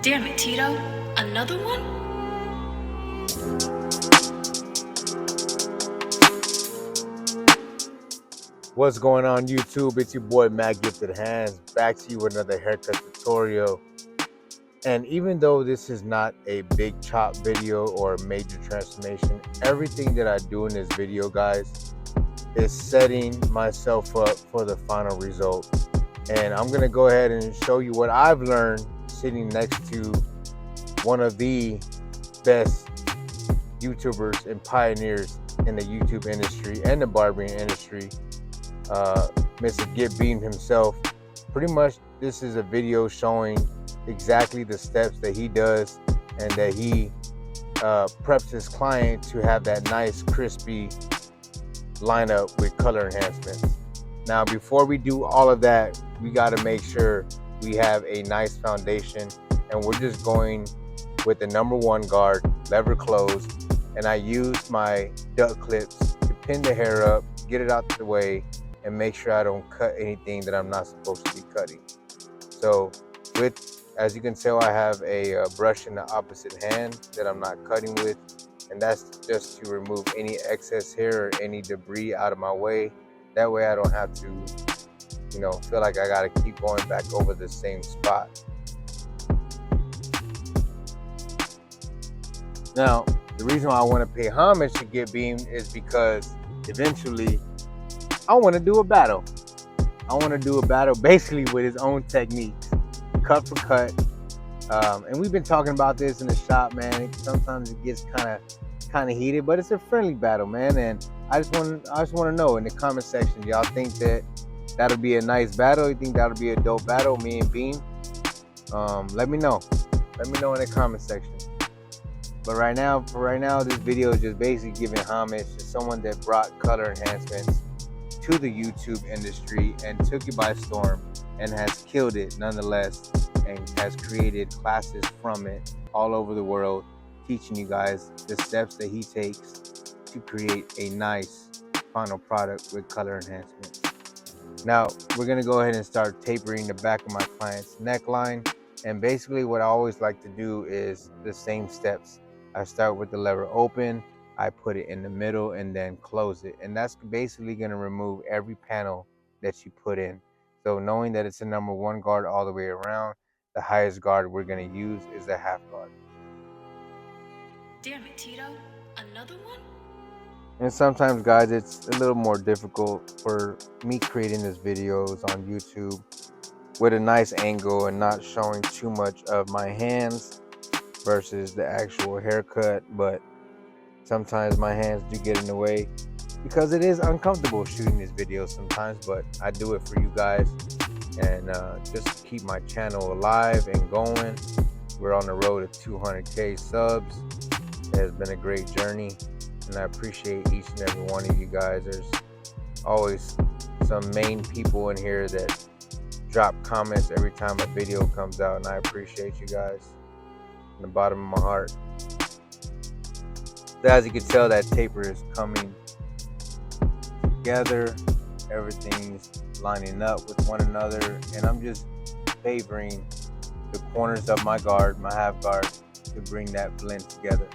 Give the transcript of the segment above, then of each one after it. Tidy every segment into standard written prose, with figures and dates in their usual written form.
Damn it, Tito. Another one? What's going on YouTube? It's your boy Matt Gifted Hands, back to you with another haircut tutorial. And even though this is not a big chop video or a major transformation, everything that I do in this video, guys, is setting myself up for the final result. And I'm gonna go ahead and show you what I've learned sitting next to one of the best YouTubers and pioneers in the YouTube industry and the barbering industry, Mr. Get Beamed himself. Pretty much this is a video showing exactly the steps that he does and that he preps his client to have that nice crispy lineup with color enhancements. Now before we do all of that, we got to make sure we have a nice foundation, and we're just going with the number one guard, lever closed, and I use my duck clips to pin the hair up, get it out the way, and make sure I don't cut anything that I'm not supposed to be cutting. So as you can tell, I have a brush in the opposite hand that I'm not cutting with, and that's just to remove any excess hair or any debris out of my way. That way I don't have to, feel like I gotta keep going back over the same spot. Now, the reason why I want to pay homage to Get Beamed is because eventually I want to do a battle. I want to do a battle basically with his own techniques, cut for cut. And we've been talking about this in the shop, man. Sometimes it gets kind of heated, but it's a friendly battle, man. And I just want to know in the comment section, y'all think that that'll be a nice battle? You think that'll be a dope battle, me and Beam? Let me know. Let me know in the comment section. But for right now, this video is just basically giving homage to someone that brought color enhancements to the YouTube industry and took it by storm and has killed it nonetheless, and has created classes from it all over the world, teaching you guys the steps that he takes to create a nice final product with color enhancements. Now, we're going to go ahead and start tapering the back of my client's neckline. And basically what I always like to do is the same steps. I start with the lever open, I put it in the middle, and then close it. And that's basically going to remove every panel that you put in. So knowing that it's a number one guard all the way around, the highest guard we're going to use is a half guard. Damn it, Tito. Another one? And sometimes, guys, it's a little more difficult for me creating these videos on YouTube with a nice angle and not showing too much of my hands versus the actual haircut. But sometimes my hands do get in the way because it is uncomfortable shooting these videos sometimes, but I do it for you guys and just to keep my channel alive and going. We're on the road to 200K subs. It has been a great journey, and I appreciate each and every one of you guys. There's always some main people in here that drop comments every time a video comes out, and I appreciate you guys from the bottom of my heart. So as you can tell, that taper is coming together. Everything's lining up with one another, and I'm just favoring the corners of my guard, my half guard, to bring that blend together.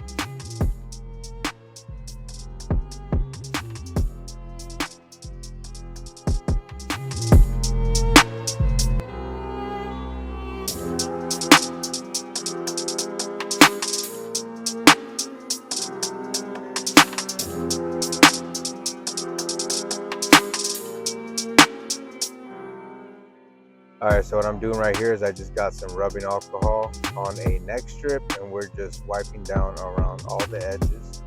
Alright, so what I'm doing right here is I just got some rubbing alcohol on a neck strip, and we're just wiping down around all the edges.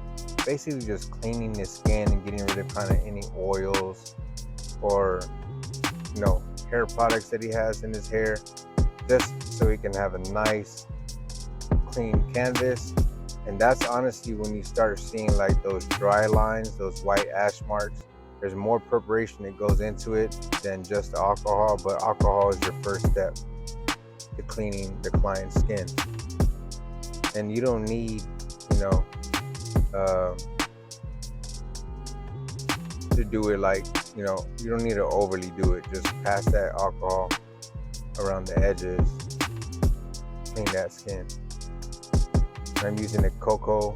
Basically just cleaning the skin and getting rid of kind of any oils or, hair products that he has in his hair, just so he can have a nice clean canvas. And that's honestly when you start seeing like those dry lines, those white ash marks. There's more preparation that goes into it than just the alcohol, but alcohol is your first step to cleaning the client's skin. And you don't need, to do it like, you don't need to overly do it. Just pass that alcohol around the edges clean that skin. I'm using the Coco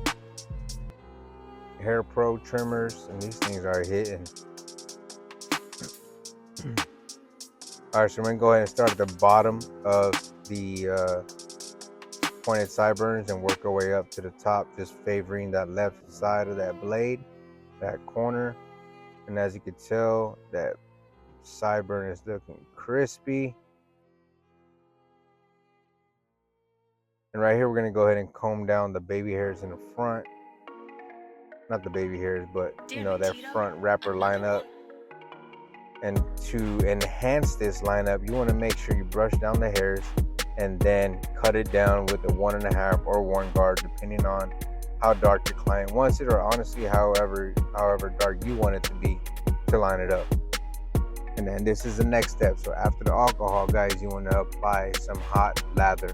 Hair Pro trimmers, and these things are hitting. All right, so we're gonna go ahead and start at the bottom of the pointed sideburns and work our way up to the top, just favoring that left side of that blade, that corner. And as you can tell, that sideburn is looking crispy. And right here, we're gonna go ahead and comb down the baby hairs in the front. Not the baby hairs, but you know, that front wrapper lineup. And to enhance this lineup, you want to make sure you brush down the hairs and then cut it down with a 1.5 or 1 guard, depending on how dark your client wants it, or honestly, however dark you want it to be to line it up. And then this is the next step. So after the alcohol, guys, you want to apply some hot lather,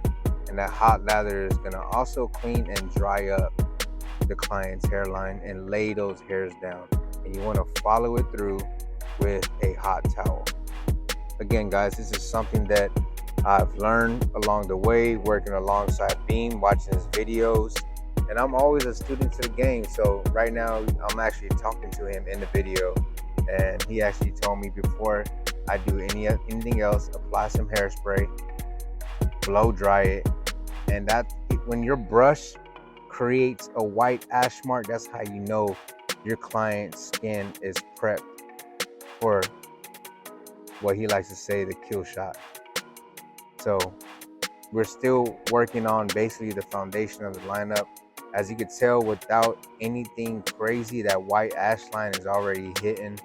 and that hot lather is going to also clean and dry up the client's hairline and lay those hairs down. And you want to follow it through with a hot towel. Again, guys, this is something that I've learned along the way, working alongside Beam, watching his videos, and I'm always a student to the game. So right now I'm actually talking to him in the video, and he actually told me before I do anything else, apply some hairspray, blow dry it, and that when your brush creates a white ash mark, that's how you know your client's skin is prepped for what he likes to say, the kill shot. So we're still working on basically the foundation of the lineup. As you can tell, without anything crazy, that white ash line is already hitting.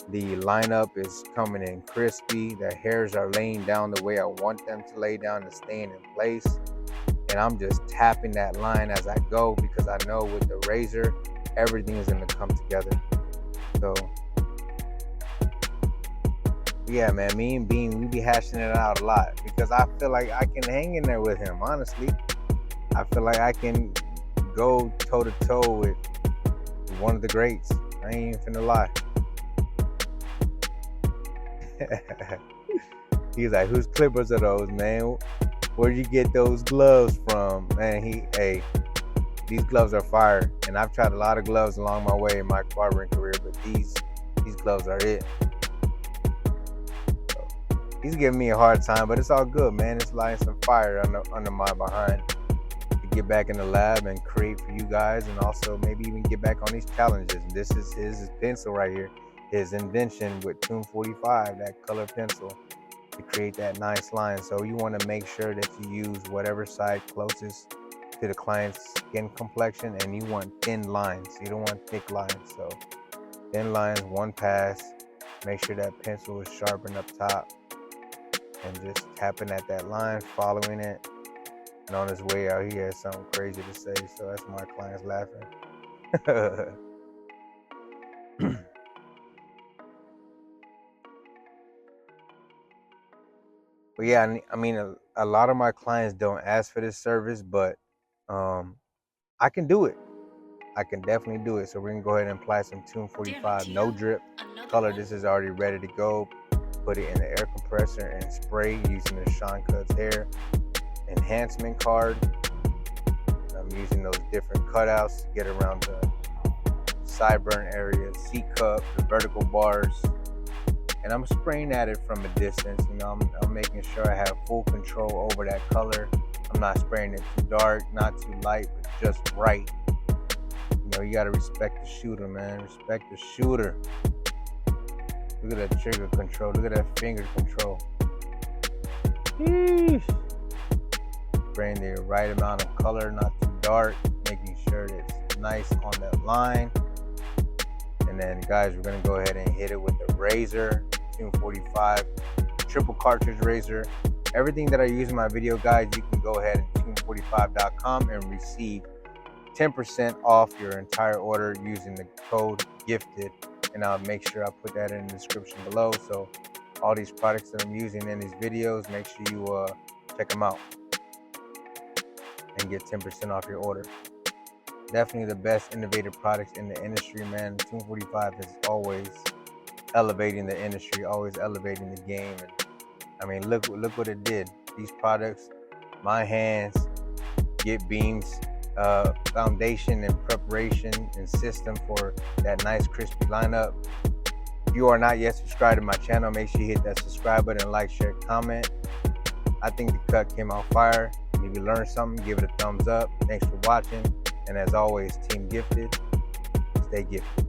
The lineup is coming in crispy. The hairs are laying down the way I want them to lay down and staying in place. And I'm just tapping that line as I go, because I know with the razor, everything is going to come together. So yeah, man, me and Bean, we be hashing it out a lot, because I feel like I can hang in there with him, honestly. I feel like I can go toe-to-toe with one of the greats. I ain't even finna lie. He's like, whose clippers are those, man? Where'd you get those gloves from? Man, these gloves are fire. And I've tried a lot of gloves along my way in my barbering career, but these gloves are it. He's giving me a hard time, but it's all good, man. It's lighting some fire under my behind to get back in the lab and create for you guys, and also maybe even get back on these challenges. This is his pencil right here, his invention with Tune 45, that color pencil, to create that nice line. So you want to make sure that you use whatever side closest to the client's skin complexion, and you want thin lines. You don't want thick lines. So thin lines, one pass. Make sure that pencil is sharpened up top, and just tapping at that line, following it. And on his way out, he has something crazy to say, so that's my clients laughing. But yeah, I mean, a lot of my clients don't ask for this service, but I can do it. I can definitely do it. So we're gonna go ahead and apply some Tune 45 no drip color. This is already ready to go. Put it in the air compressor and spray using the Sean Cuts hair enhancement card. I'm using those different cutouts to get around the sideburn area, C cup, the vertical bars, and I'm spraying at it from a distance. You know, I'm making sure I have full control over that color. I'm not spraying it too dark, not too light, but just right. You know, you gotta respect the shooter, man. Respect the shooter. Look at that trigger control. Look at that finger control. Sheesh. Spraying the right amount of color, not too dark. Making sure that it's nice on that line. And then, guys, we're going to go ahead and hit it with the razor. Tune 45 triple cartridge razor. Everything that I use in my video, guys, you can go ahead and tune45.com and receive 10% off your entire order using the code GIFTED. And I'll make sure I put that in the description below. So all these products that I'm using in these videos, make sure you check them out and get 10% off your order. Definitely the best innovative products in the industry, man. Tune 45 is always elevating the industry, always elevating the game. And I mean, look what it did. These products my hands get Beam's foundation and preparation and system for that nice crispy lineup. If you are not yet subscribed to my channel, make sure you hit that subscribe button, like, share, comment. I think the cut came out fire. If you learned something, give it a thumbs up. Thanks for watching. And as always, Team Gifted, stay gifted.